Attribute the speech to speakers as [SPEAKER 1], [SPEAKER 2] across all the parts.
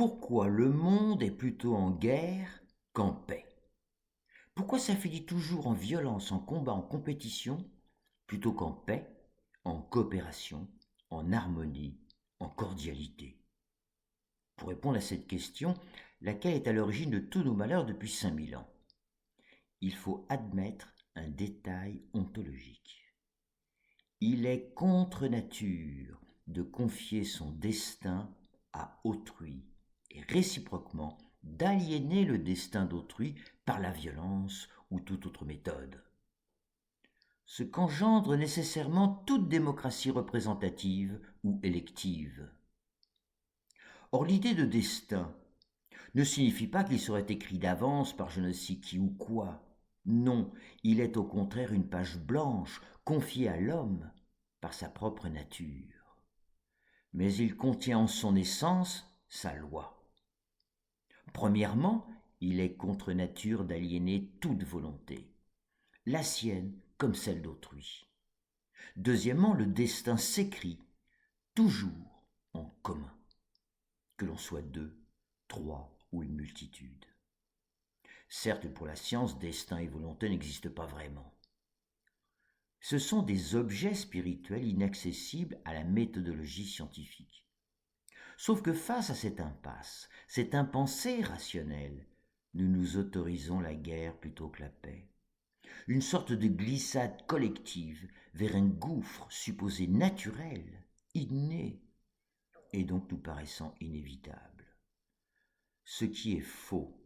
[SPEAKER 1] Pourquoi le monde est plutôt en guerre qu'en paix? Pourquoi ça finit toujours en violence, en combat, en compétition, plutôt qu'en paix, en coopération, en harmonie, en cordialité? Pour répondre à cette question, laquelle est à l'origine de tous nos malheurs depuis 5000 ans, il faut admettre un détail ontologique. Il est contre nature de confier son destin à autrui et réciproquement d'aliéner le destin d'autrui par la violence ou toute autre méthode. Ce qu'engendre nécessairement toute démocratie représentative ou élective. Or, l'idée de destin ne signifie pas qu'il serait écrit d'avance par je ne sais qui ou quoi. Non, il est au contraire une page blanche confiée à l'homme par sa propre nature. Mais il contient en son essence sa loi. Premièrement, il est contre nature d'aliéner toute volonté, la sienne comme celle d'autrui. Deuxièmement, le destin s'écrit toujours en commun, que l'on soit deux, trois ou une multitude. Certes, pour la science, destin et volonté n'existent pas vraiment. Ce sont des objets spirituels inaccessibles à la méthodologie scientifique. Sauf que face à cette impasse, cette impensée rationnelle, nous nous autorisons la guerre plutôt que la paix. Une sorte de glissade collective vers un gouffre supposé naturel, inné, et donc nous paraissant inévitable. Ce qui est faux,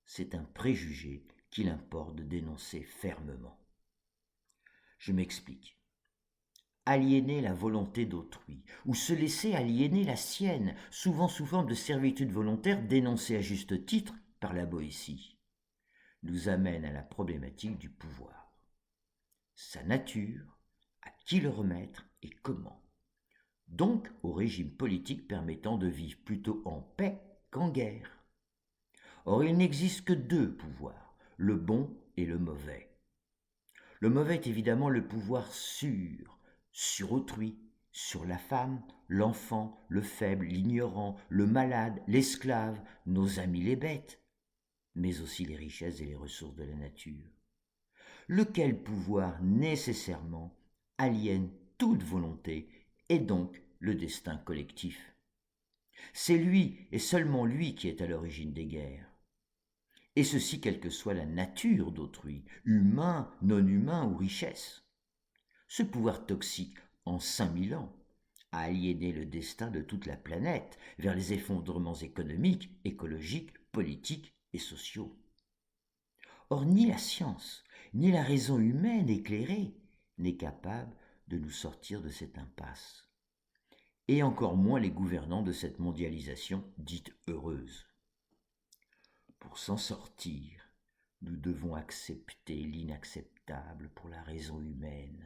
[SPEAKER 1] c'est un préjugé qu'il importe de dénoncer fermement. Je m'explique. Aliéner la volonté d'autrui, ou se laisser aliéner la sienne, souvent sous forme de servitude volontaire dénoncée à juste titre par la Boétie, nous amène à la problématique du pouvoir. Sa nature, à qui le remettre et comment. Donc au régime politique permettant de vivre plutôt en paix qu'en guerre. Or il n'existe que deux pouvoirs, le bon et le mauvais. Le mauvais est évidemment le pouvoir sur autrui, sur la femme, l'enfant, le faible, l'ignorant, le malade, l'esclave, nos amis les bêtes, mais aussi les richesses et les ressources de la nature. Lequel pouvoir nécessairement aliène toute volonté et donc le destin collectif. C'est lui et seulement lui qui est à l'origine des guerres. Et ceci quelle que soit la nature d'autrui, humain, non humain ou richesse. Ce pouvoir toxique, en 5000 ans, a aliéné le destin de toute la planète vers les effondrements économiques, écologiques, politiques et sociaux. Or, ni la science, ni la raison humaine éclairée n'est capable de nous sortir de cette impasse. Et encore moins les gouvernants de cette mondialisation dite heureuse. Pour s'en sortir, nous devons accepter l'inacceptable pour la raison humaine,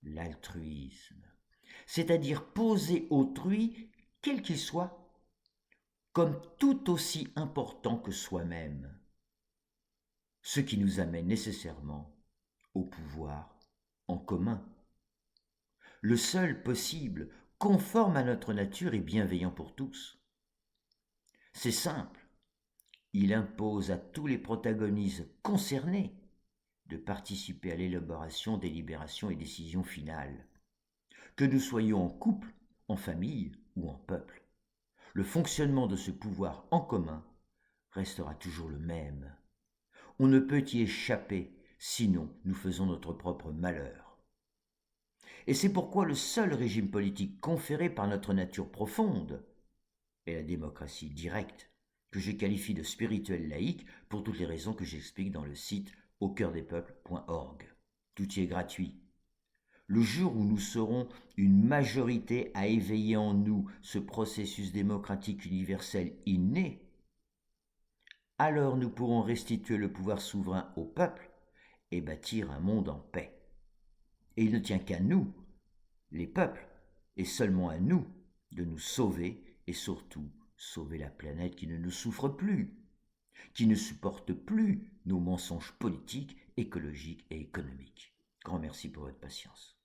[SPEAKER 1] l'altruisme, c'est-à-dire poser autrui, quel qu'il soit, comme tout aussi important que soi-même, ce qui nous amène nécessairement au pouvoir en commun. Le seul possible, conforme à notre nature et bienveillant pour tous. C'est simple. Il impose à tous les protagonistes concernés de participer à l'élaboration, délibérations et décisions finales. Que nous soyons en couple, en famille ou en peuple, le fonctionnement de ce pouvoir en commun restera toujours le même. On ne peut y échapper, sinon nous faisons notre propre malheur. Et c'est pourquoi le seul régime politique conféré par notre nature profonde est la démocratie directe, que je qualifie de spirituelle laïque pour toutes les raisons que j'explique dans le site aucoeurdespeuples.org. Tout y est gratuit. Le jour où nous serons une majorité à éveiller en nous ce processus démocratique universel inné, alors nous pourrons restituer le pouvoir souverain au peuple et bâtir un monde en paix. Et il ne tient qu'à nous, les peuples, et seulement à nous, de nous sauver et surtout sauver la planète qui ne nous souffre plus, qui ne supporte plus nos mensonges politiques, écologiques et économiques. Grand merci pour votre patience.